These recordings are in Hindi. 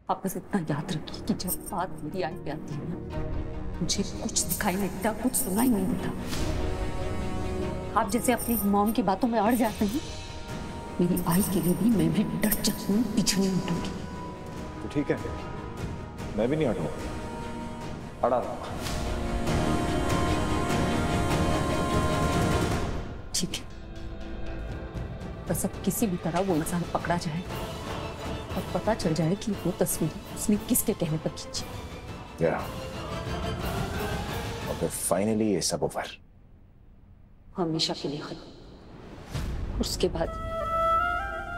आप बस इतना याद रखिए कि जब बात मेरी आई पे आती है ना, मुझे कुछ दिखाई नहीं देता, कुछ सुनाई नहीं देता। आप जैसे अपनी मॉम की बातों में अड़ जाते हैं, मेरी आई के लिए भी मैं भी डट जाती हूँ, पीछे नहीं हटूंगी। तो ठीक है, मैं भी नहीं हटूंगा, अड़ा रहूंगा। ठीक है, बस अब किसी भी तरह वो इंसान पकड़ा जाए और पता चल जाए कि वो तस्वीर उसने किसके कहने पर खींची। और फिर फाइनली ये सब ओवर, हमेशा के लिए खत्म। उसके बाद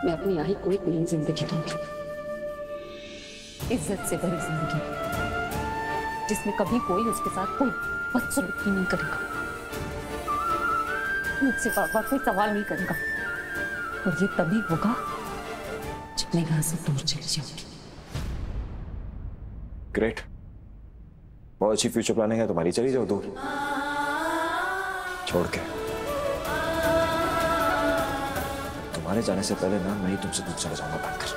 मैं अपनी आई को एक नई जिंदगी दूंगी, इज्जत से भरी जिंदगी, जिसमें कभी कोई उसके साथ कोई बदसलूकी नहीं करेगा, मुझसे बार-बार कोई सवाल नहीं करेगा। और ये तभी होगा जब मैं यहाँ से दूर चली जाऊंगी। ग्रेट, बहुत अच्छी फ्यूचर प्लानिंग है तुम्हारी। चली जाओ दूर, छोड़ के। तुम्हारे जाने से पहले ना मैं ही तुमसे दूर चला जाऊंगा भागकर।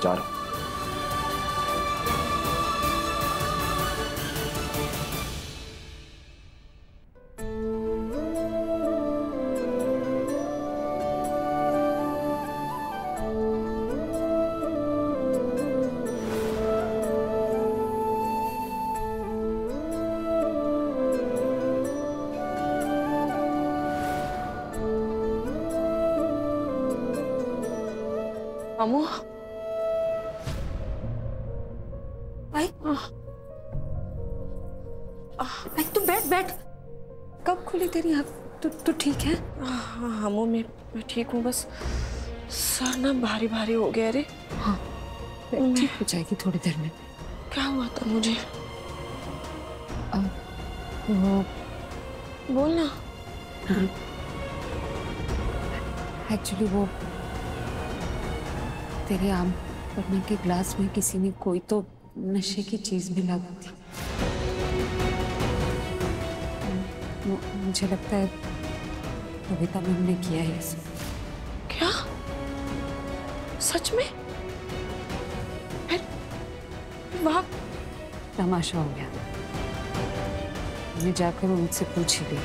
जा रहा हूं। अमू, आई तू बैठ बैठ। कब खुली तेरी आँख? तू ठीक है? हाँ अमू, मैं ठीक हूँ, बस सर ना भारी भारी हो गया। अरे हाँ, ठीक हो जाएगी थोड़ी देर में। क्या हुआ था मुझे? वो बोलना। एक्चुअली वो तेरे आम पन्ने के ग्लास में किसी ने कोई तो नशे की चीज मिला दी थी। मुझे लगता है कविता मैम ने किया है इसे। क्या? सच में? फिर वहाँ तमाशा हो गया। मैंने जाकर उनसे पूछ ही लिया,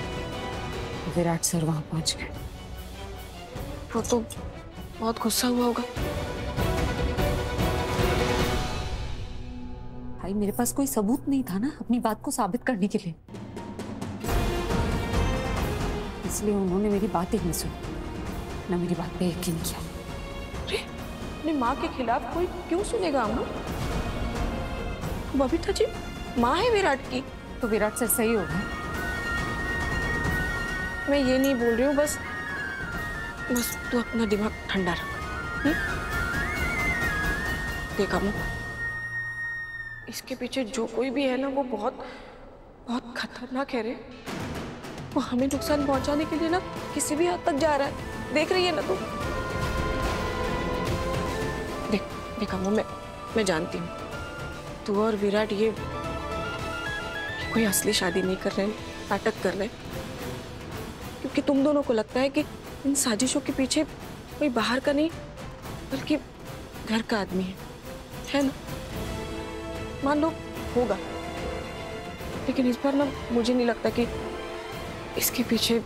विराट सर वहां पहुंच गए। वो तो बहुत गुस्सा हुआ होगा। भाई मेरे पास कोई सबूत नहीं था ना अपनी बात को साबित करने के लिए, इसलिए उन्होंने मेरी बात ही नहीं सुनी, ना मेरी बात पे यकीन किया। अरे अपनी माँ के खिलाफ कोई क्यों सुनेगा अम्मू? बबीता जी माँ है विराट की, तो विराट सर सही होगा। मैं ये नहीं बोल रही हूँ, बस तू अपना दिमाग ठंडा रख। देख अम्मू, इसके पीछे जो कोई भी है ना, वो बहुत बहुत खतरनाक है रे। वो हमें नुकसान पहुंचाने के लिए ना किसी भी हद तक जा रहा है। देख रही है ना तू? देख अम्मू, मैं जानती हूँ तू और विराट ये कोई असली शादी नहीं कर रहे हैं, नाटक कर रहे हैं, क्योंकि तुम दोनों को लगता है कि इन साजिशों के पीछे कोई बाहर का नहीं बल्कि घर का आदमी है ना? मान लो होगा, लेकिन इस बार ना मुझे नहीं लगता कि इसके पीछे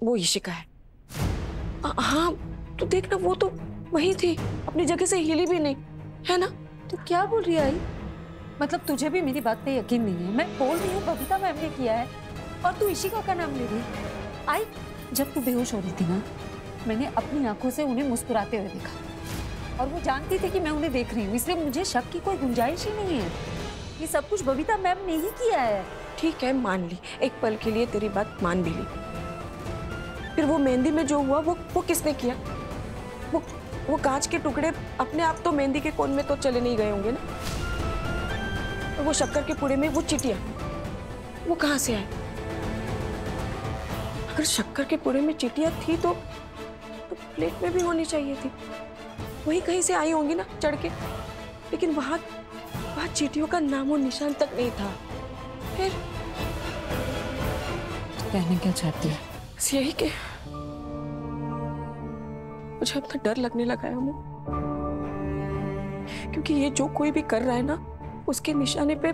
वो इशिका है। हाँ तो देख ना, वो तो वही थी, अपनी जगह से हिली भी नहीं, है ना? तो क्या बोल रही है आई? मतलब तुझे भी मेरी बात पे यकीन नहीं है? मैं बोल रही हूँ बबीता मैम ने किया है और तू इशिका का नाम ले रही है। आई, जब तू बेहोश हो रही थी ना, मैंने अपनी आंखों से उन्हें मुस्कुराते हुए देखा और वो जानती थी कि मैं उन्हें देख रही हूँ, इसलिए मुझे शक की कोई गुंजाइश ही नहीं है। ये सब कुछ बबीता मैम ने ही किया है। ठीक है, मान ली, एक पल के लिए तेरी बात मान भी ली। फिर वो मेहंदी में जो हुआ वो किसने किया? वो कांच के टुकड़े अपने आप तो मेहंदी के कोन में तो चले नहीं गए होंगे ना? और वो शक्कर के पुड़े में वो चिटिया वो कहाँ से आए? अगर शक्कर के पुड़े में चिटिया थी तो प्लेट में भी होनी चाहिए थी, वही कहीं से आई होंगी ना चढ़ के। लेकिन वहां चींटियों का नामो निशान तक नहीं था। फिर कहने क्या चाहती है? बस यही कि मुझे अपना डर लगने लगा है अमू, क्योंकि ये जो कोई भी कर रहा है ना, उसके निशाने पे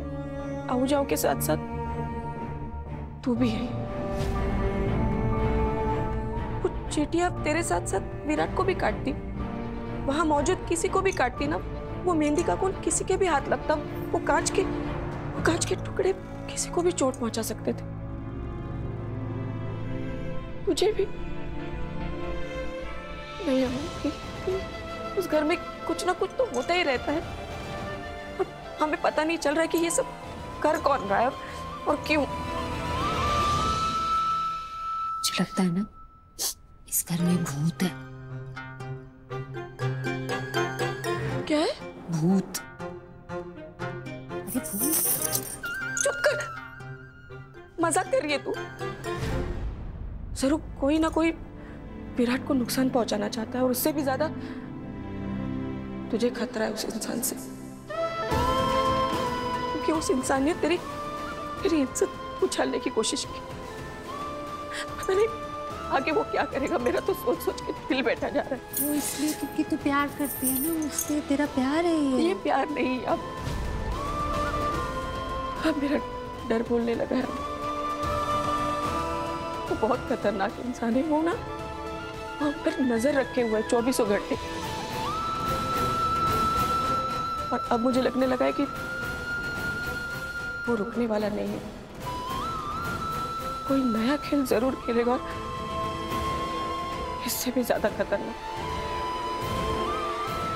आहूजाओं के साथ साथ तू भी है। कुछ चींटियां तेरे साथ साथ विराट को भी काटती, वहां मौजूद किसी को भी काटती ना, वो मेहंदी का खून किसी के भी हाथ लगता, वो कांच के टुकड़े किसी को भी चोट पहुंचा सकते थे। तुझे भी नहीं अमू, उस घर में कुछ ना कुछ तो होता ही रहता है और हमें पता नहीं चल रहा है कि ये सब कर कौन रहा है और क्यों। मुझे लगता है ना इस घर में भूत है। क्या है? भूत। अरे भूत। चुप कर, मजाक कर रही है तू? जरूर कोई ना कोई विराट को नुकसान पहुंचाना चाहता है और उससे भी ज्यादा तुझे खतरा है उस इंसान से, क्योंकि उस इंसान ने तेरी इज्जत उछालने की कोशिश की। पता नहीं आगे वो क्या करेगा, मेरा तो सोच सोच के दिल बैठा जा रहा है। वो इसलिए क्योंकि तू प्यार करती है ना उससे, तेरा प्यार है ये प्यार नहीं, अब मेरा डर बोलने लगा है। वो बहुत खतरनाक इंसान है, वो ना वहां पर नजर रखे हुए 24 घंटे, और अब मुझे लगने लगा है कि वो रुकने वाला नहीं है, कोई नया खेल जरूर खेलेगा, इससे भी ज्यादा खतरनाक।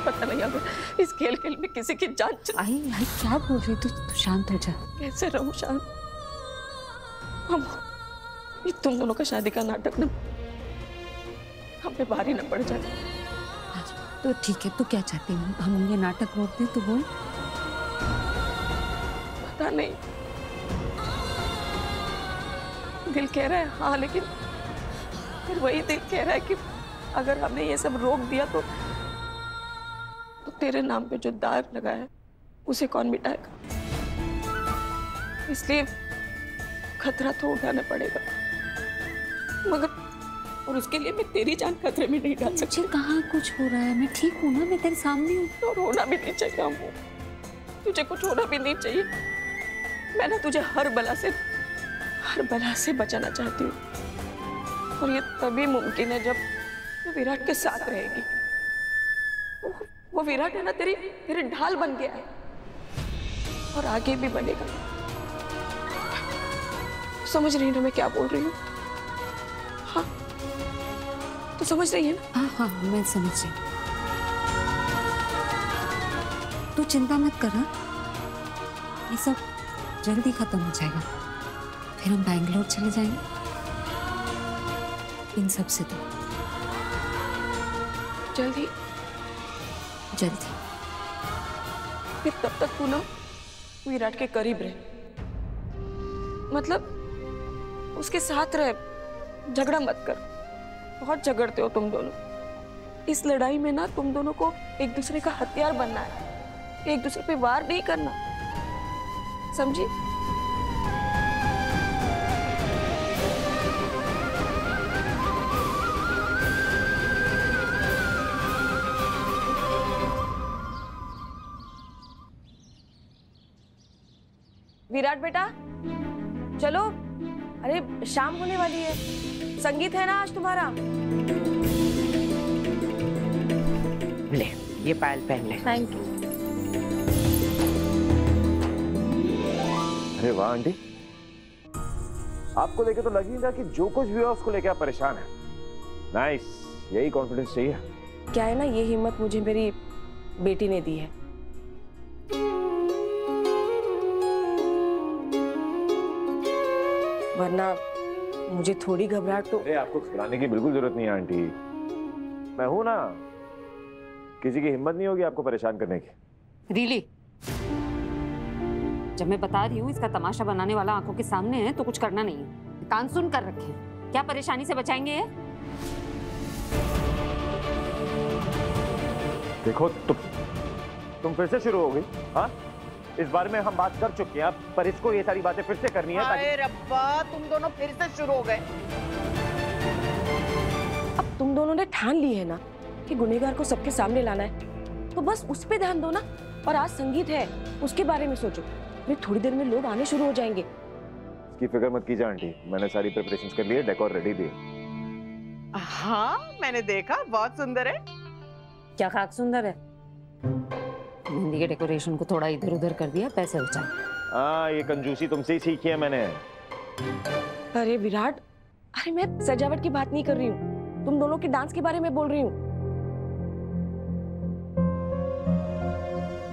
पता नहीं अगर इस खेल में किसी की जान आई क्या बोल रही तू? शांत हो जा। कैसे रहूं शांत? हम ये तुम दोनों का शादी का नाटक ना हम पे भारी न पड़ जाए। तो ठीक है, तू क्या चाहती है? हम ये नाटक रोक दें? तू बोल। पता नहीं, दिल कह रहा है हाँ, लेकिन फिर वही दिल कह रहा है कि अगर हमने ये सब रोक दिया तो तेरे नाम पे जो दाग लगा है उसे कौन मिटाएगा? इसलिए खतरा तो उठाना पड़ेगा, मगर और उसके लिए मैं तेरी जान खतरे में नहीं डाल सकती। मुझे कहाँ कुछ हो रहा है, मैं ठीक हूँ ना, मैं तेरे सामने हूँ। और होना भी नहीं चाहिए अम्मू, तुझे कुछ होना भी नहीं चाहिए। मैं ना तुझे हर बला से बचाना चाहती हूँ, और ये तभी मुमकिन है जब तू विराट के साथ रहेगी। वो विराट है ना तेरी ढाल बन गया है और आगे भी बनेगा। समझ रही है ना मैं क्या बोल रही हूँ? हाँ तो समझ रही है ना? हाँ हाँ मैं समझ रही। तू चिंता मत कर, ये सब जल्दी खत्म हो जाएगा, फिर हम बैंगलोर चले जाएंगे इन सब से। तो जल्दी फिर तब तक तू ना विराट के करीब रहे, मतलब उसके साथ रहे, झगड़ा मत कर। बहुत झगड़ते हो तुम दोनों। इस लड़ाई में ना तुम दोनों को एक दूसरे का हथियार बनना है, एक दूसरे पे वार नहीं करना, समझी? विराट बेटा चलो, अरे शाम होने वाली है, संगीत है ना आज तुम्हारा। ले ये पायल पहन ले। Thank you. अरे वाह आंटी, आपको देखे तो लग ही रहा कि जो कुछ भी हुआ उसको लेकर आप परेशान हैं। नाइस, यही कॉन्फिडेंस चाहिए। क्या है ना, ये हिम्मत मुझे मेरी बेटी ने दी है। वरना मुझे थोड़ी घबराहट तो। अरे आपको घबराने की बिल्कुल जरूरत नहीं है आंटी, मैं हूं ना, किसी की हिम्मत नहीं होगी आपको परेशान करने की। रियली? जब मैं बता रही हूँ इसका तमाशा बनाने वाला आंखों के सामने है तो कुछ करना नहीं है। कान सुन कर रखे, क्या परेशानी से बचाएंगे ये? देखो तुम फिर से शुरू हो गई। हाँ, इस बारे में हम बात कर चुके हैं, पर इसको ये सारी बातें फिर से करनी है। अरे रब्बा, तुम दोनों फिर से शुरू हो गए। उन्होंने ठान ली है ना कि गुनहगार को सबके सामने लाना है, तो बस उस पे ध्यान दो ना। और आज संगीत है, उसके बारे में सोचो। फिर थोड़ी देर में लोग आने शुरू हो जाएंगे। इसकी फिक्र मत कीजिए आंटी, मैंने सारी प्रिपरेशंस कर ली है, डेकोर रेडी भी है। हाँ मैंने देखा, बहुत सुंदर है। क्या खाक सुंदर है? मेहंदी के डेकोरेशन को थोड़ा इधर उधर कर दिया, पैसे बचाए। हाँ, ये कंजूसी तुमसे ही सीखी है मैंने। अरे विराट, अरे मैं सजावट की बात नहीं कर रही हूँ, तुम दोनों के डांस के बारे में बोल रही हूँ।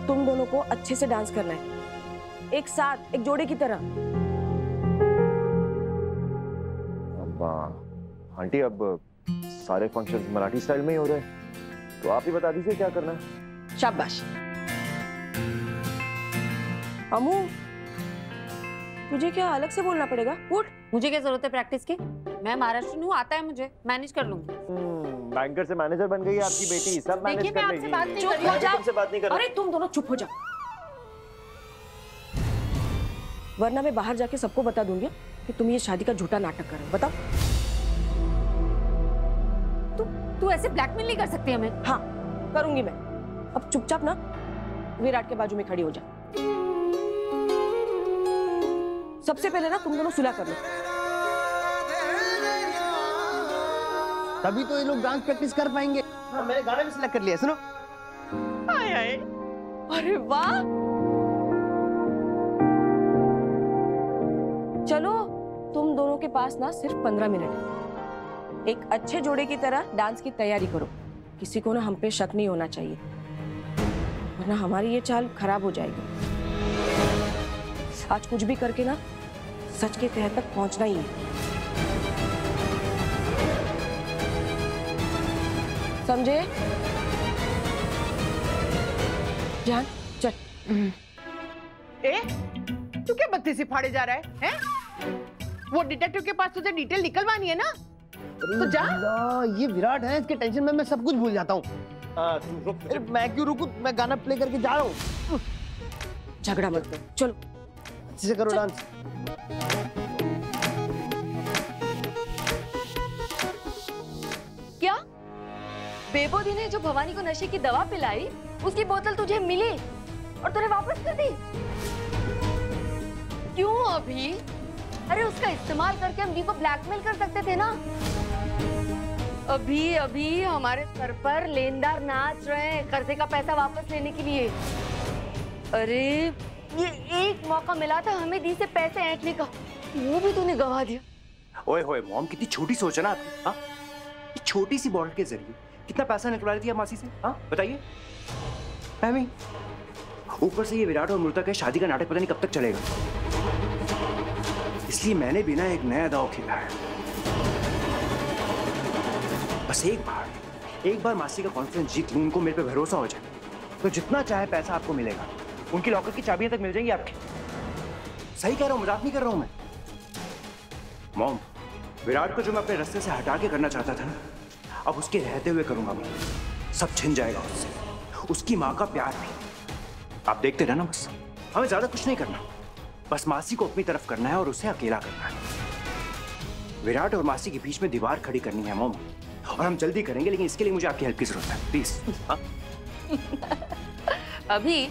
तुम दोनों को अच्छे से डांस करना है, एक साथ, एक जोड़े की तरह। अब आंटी, अब सारे फंक्शंस मराठी स्टाइल में ही हो रहे हैं, तो आप ही बता दीजिए क्या करना है। शाबाश। अमू, तुझे क्या अलग से बोलना पड़ेगा? उठ। मुझे क्या जरूरत है प्रैक्टिस की? मैं महाराष्ट्र हूँ, आता है मुझे, मैनेज कर लूंगी। बैंकर से मैनेजर बन गई आपकी बेटी, सब मैनेज कर लेगी। चुप हो जाओ। तुमसे बात नहीं कर रहा। अरे तुम दोनों चुप हो जाओ, वरना मैं बाहर जाके सबको बता दूंगी कि तुम ये शादी का झूठा नाटक कर रहे हो। बताओ। तू ऐसे ब्लैकमेल नहीं कर सकती हमें। हाँ करूंगी मैं। अब चुपचाप ना विराट के बाजू में खड़ी हो जा। सबसे पहले ना तुम दोनों सुलह कर लो। तभी तो ये लोग डांस प्रैक्टिस कर पाएंगे। हाँ, मैंने गाना भी सिलेक्ट कर लिया, सुनो। हाय हाय, अरे वाह, चलो तुम दोनों के पास ना सिर्फ 15 मिनट है। एक अच्छे जोड़े की तरह डांस की तैयारी करो। किसी को ना हम पे शक नहीं होना चाहिए, वरना हमारी ये चाल खराब हो जाएगी। आज कुछ भी करके ना सच के तह तक पहुंचना ही है, समझे? जान चल। ए, तू क्या बत्ती से फाड़े जा रहा है? हैं? वो डिटेक्टिव के पास तुझे डिटेल निकलवानी है ना, तो जा। ये विराट है, इसके टेंशन में मैं सब कुछ भूल जाता हूँ। मैं क्यों रुकूं? मैं गाना प्ले करके जा रहा हूँ। झगड़ा मत कर, चलो अच्छे से करो डांस। क्या बेबोदी ने जो भवानी को नशे की दवा पिलाई, उसकी बोतल तुझे मिली और तूने वापस कर दी? क्यों अभी? अरे उसका इस्तेमाल करके हम दी को ब्लैकमेल कर सकते थे ना। अभी अभी हमारे सर पर लेनदार नाच रहे हैं कर्जे का पैसा वापस लेने के लिए। अरे ये एक मौका मिला था हमें दी से पैसे ऐंठने का, वो भी तूने गवा दिया। ओए होए मॉम, कितनी छोटी सोच है ना आपकी। हाँ, ये छोटी सी बॉटल के जरिए कितना पैसा निकलवा रही थी आप मासी से? हाँ बताइए। मैं ऊपर से ये विराट और मृता के शादी का नाटक पता नहीं कब तक चलेगा, इसलिए मैंने भी ना एक नया दांव खेला है। बस एक बार मासी का कॉन्फिडेंस जीत लूं, उनको मेरे पे भरोसा हो जाए, तो जितना चाहे पैसा आपको मिलेगा। उनकी लॉकर की चाबियां तक मिल जाएंगी आपके। सही कह रहा हूं, मजाक नहीं कर रहा हूं मैं। मॉम, विराट को जो मैं अपने रास्ते से हटा के करना चाहता था ना, अब उसके रहते हुए करूंगा मैं। सब छिन जाएगा उससे, उसकी माँ का प्यार भी। आप देखते रहना, बस हमें ज्यादा कुछ नहीं करना, बस मासी को अपनी तरफ करना है और उसे अकेला करना है। विराट और मासी के बीच में दीवार खड़ी करनी है मॉम, और हम जल्दी करेंगे, लेकिन इसके लिए मुझे आपकी हेल्प की जरूरत है, प्लीज। हाँ? अभी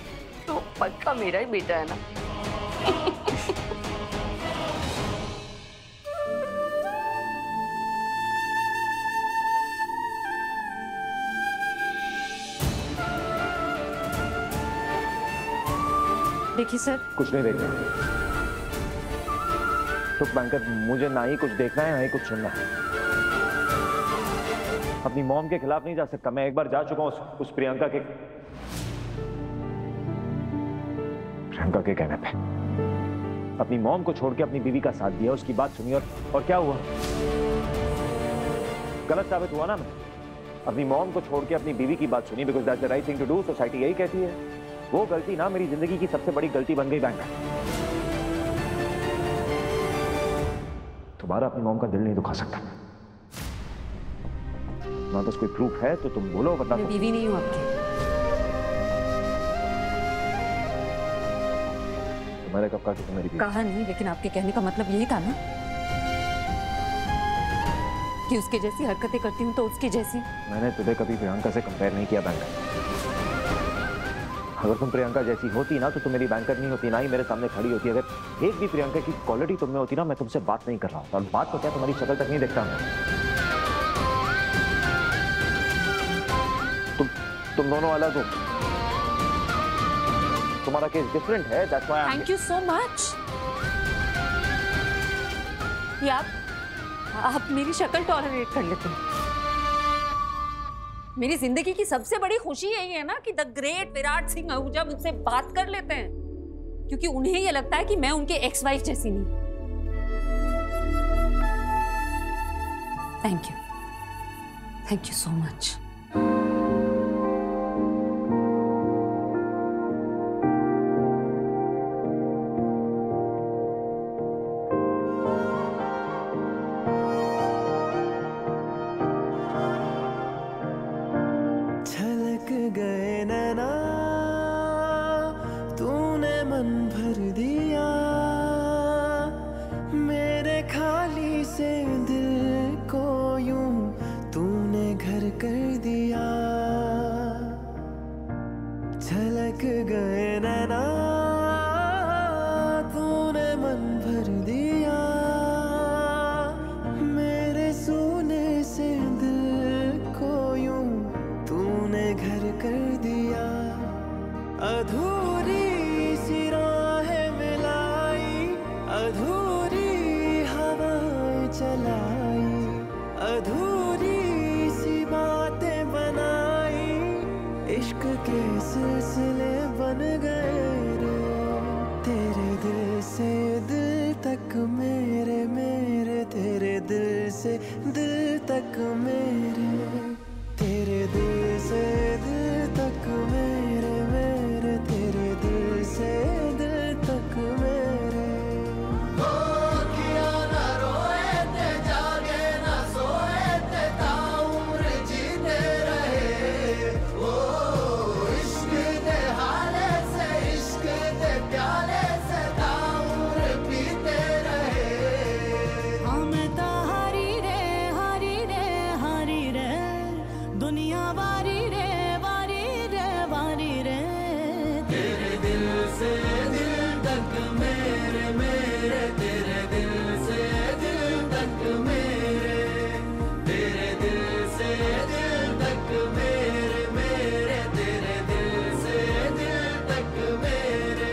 तो पक्का मेरा ही बेटा है ना। देखिए सर, कुछ नहीं देखना। तो बैंकर, मुझे ना ही कुछ देखना है ना ही कुछ सुनना है। अपनी मॉम के खिलाफ नहीं जा सकता। मैं एक बार जा चुका हूं उस प्रियंका के कहने पे। अपनी मॉम को छोड़ के अपनी बीवी का साथ दिया, उसकी बात सुनी, और क्या हुआ? गलत साबित हुआ ना मैं। अपनी मॉम को छोड़ के अपनी बीवी की बात सुनी, because that's the right thing to do. Society यही कहती है। वो गलती ना मेरी जिंदगी की सबसे बड़ी गलती बन गई बैंकर। तुम्हारा अपनी मॉम का दिल नहीं दुखा सकता। ना तो कोई प्रूफ है तो तुम बोलो, वरना मैं बीवी नहीं हूं आपकी। तुम्हारे कब कहा कि तुम मेरी बीवी? कहा नहीं, लेकिन आपके कहने का मतलब यही था ना। कि उसके जैसी हरकतें करती हूँ तो उसकी जैसी। मैंने तुझे कभी प्रियंका से कंपेयर नहीं किया बैंकर। अगर तुम प्रियंका जैसी होती ना तो तुम मेरी बैंकर नहीं होती, ना ही मेरे सामने खड़ी होती। अगर एक भी प्रियंका की क्वालिटी तुम में होती ना, मैं तुमसे बात नहीं कर रहा हूँ। और बात तो क्या, तुम्हारी शक्ल तक नहीं देखता मैं। तुम दोनों अलग हो, तुम्हारा केस डिफरेंट है। That's why thank you so much. ये आप मेरी शक्ल टॉलरेट कर लेते हैं। मेरी जिंदगी की सबसे बड़ी खुशी यही है ना कि द ग्रेट विराट सिंह आहूजा मुझसे बात कर लेते हैं, क्योंकि उन्हें ये लगता है कि मैं उनके एक्स वाइफ जैसी नहीं। Thank you so much. गए नैना तूने मन भर दिया, मेरे खाली से दिल को यूं तूने घर कर दिया। झलक गए नैना तूने मन भर दिया, मेरे सोने से दिल को यूं तूने घर कर दिया। अधूरी सी राहें मिलाई, अधूरी हवाएं चलाई, अधूरी सी बातें बनाई, इश्क के सिलसिले बन गए रे। तेरे दिल से दिल तक मेरे, मेरे तेरे दिल से दिल तक मेरे, तेरे दिल से दिल तक मेरे, मेरे तेरे दिल से दिल तक मेरे। ओ किया ना रोए ते जागे ना सोए ते ताउम्र जीते रहे। ओ इश्क दे हाले से, इश्क दे प्याले से ताउम्र पीते रहे। हमें तो हारी रे हारी रे हारी रे, दुनिया वारी रे वारी रे वारी रे। तेरे दिल से दिल तक मेरे, मेरे तेरे दिल से दिल तक मेरे, तेरे दिल से दिल तक मेरे, मेरे तेरे दिल से दिल तक मेरे।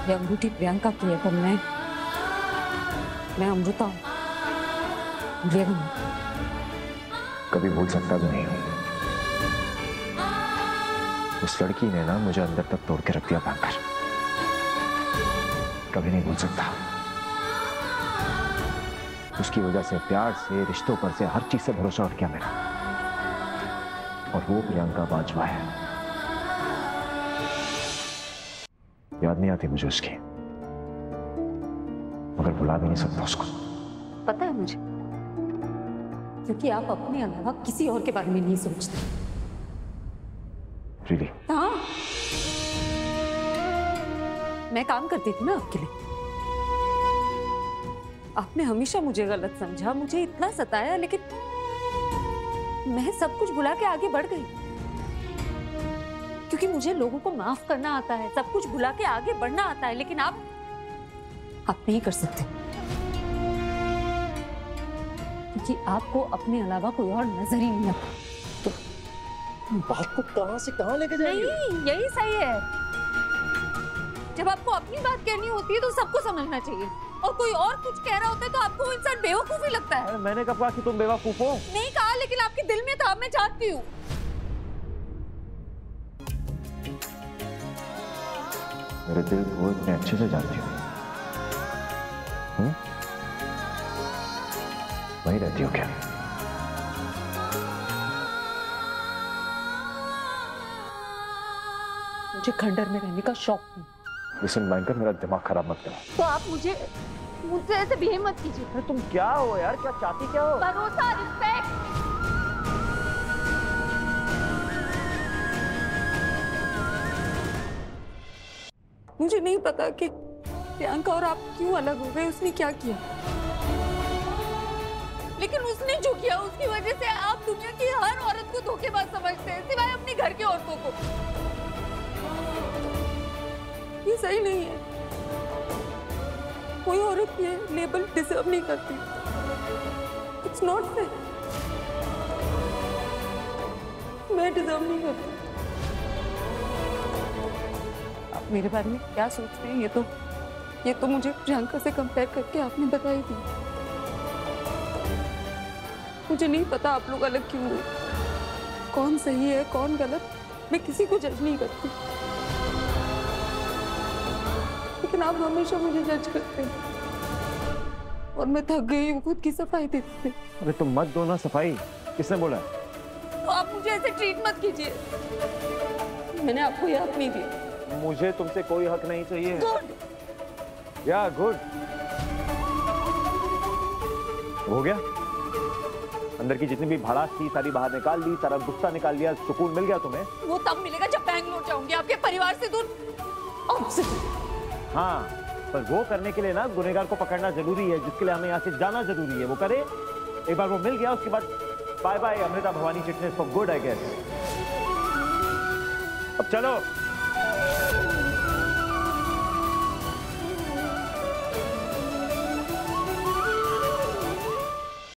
ये अंगूठी प्रियंका की है, पर मैं अमृता हूँ। कभी भूल सकता भी नहीं हूँ। उस लड़की ने ना मुझे अंदर तक तोड़ के रख दिया बैंकर, कभी नहीं भूल सकता। उसकी वजह से प्यार से, रिश्तों पर से, हर चीज से भरोसा उठ गया मेरा। और वो प्रियंका बाजवा है। याद नहीं आती मुझे उसकी, मगर भुला भी नहीं सकता उसको। पता है मुझे, क्योंकि आप अपने अलावा किसी और के बारे में नहीं सोचते। Really? हाँ, मैं काम करती थी ना आपके लिए। आपने हमेशा मुझे गलत समझा, मुझे इतना सताया, लेकिन मैं सब कुछ भुला के आगे बढ़ गई, क्योंकि मुझे लोगों को माफ करना आता है, सब कुछ भुला के आगे बढ़ना आता है। लेकिन आप नहीं कर सकते, क्योंकि आपको अपने अलावा कोई और नजर ही नहीं आता। बात को कहां से कहां लेके जाएंगे? नहीं, यही सही है। जब आपको अपनी बात कहनी होती है तो सबको समझना चाहिए, और कोई और कुछ कह रहा होता है तो आपको वो इंसान बेवकूफ ही लगता है। मैंने कब कहा कि तुम बेवकूफ हो? नहीं कहा, लेकिन आपके दिल में था, मैं जानती हूँ। मेरे दिल को इतने अच्छे से जानती हो? वहीं रहती हो क्या? मुझे खंडर में रहने का शौक नहीं। लिसन बैंकर, मेरा दिमाग खराब मत करो। तो आप मुझसे ऐसे बिहेव मत कीजिए। अरे तुम क्या हो यार, क्या चाहती क्या हो? भरोसा, रिस्पेक्ट। मुझे नहीं पता कि प्रियंका और आप क्यों अलग हो गए, उसने क्या किया, लेकिन उसने जो किया उसकी वजह से आप दुनिया की हर औरत को धोखेबाज समझते हैं, सिवाय अपने घर की औरतों को। ये सही नहीं है। कोई औरत ये लेबल डिजर्व नहीं करती। It's not fair. मैं डिजर्व नहीं करती। आप मेरे बारे में क्या सोचते हैं ये तो मुझे प्रियंका से कंपेयर करके आपने बताई दी। मुझे नहीं पता आप लोग अलग क्यों हुए, कौन सही है कौन गलत, मैं किसी को जज नहीं करती, लेकिन आप हमेशा मुझे जज करते हैं और मैं थक गई हूँ खुद की सफाई देते। अरे तुम मत दो ना सफाई, किसने बोला? तो आप मुझे ऐसे ट्रीट मत कीजिए, मैंने आपको ये हक नहीं दिया। मुझे तुमसे कोई हक नहीं चाहिए। गुड। या गुड हो गया? अंदर की जितनी भी भड़ास थी सारी बाहर निकाल ली, सारा गुस्सा निकाल लिया, सुकून मिल गया तुम्हें? वो तब मिलेगा जब बैंगलोर जाऊंगी, आपके परिवार से दूर। हाँ, पर वो करने के लिए ना गुनहगार को पकड़ना जरूरी है, जिसके लिए हमें यहाँ से जाना जरूरी है। वो करे, एक बार वो मिल गया उसके बाद bye bye Amrita Bhavani Chitnis for good I guess. अब चलो।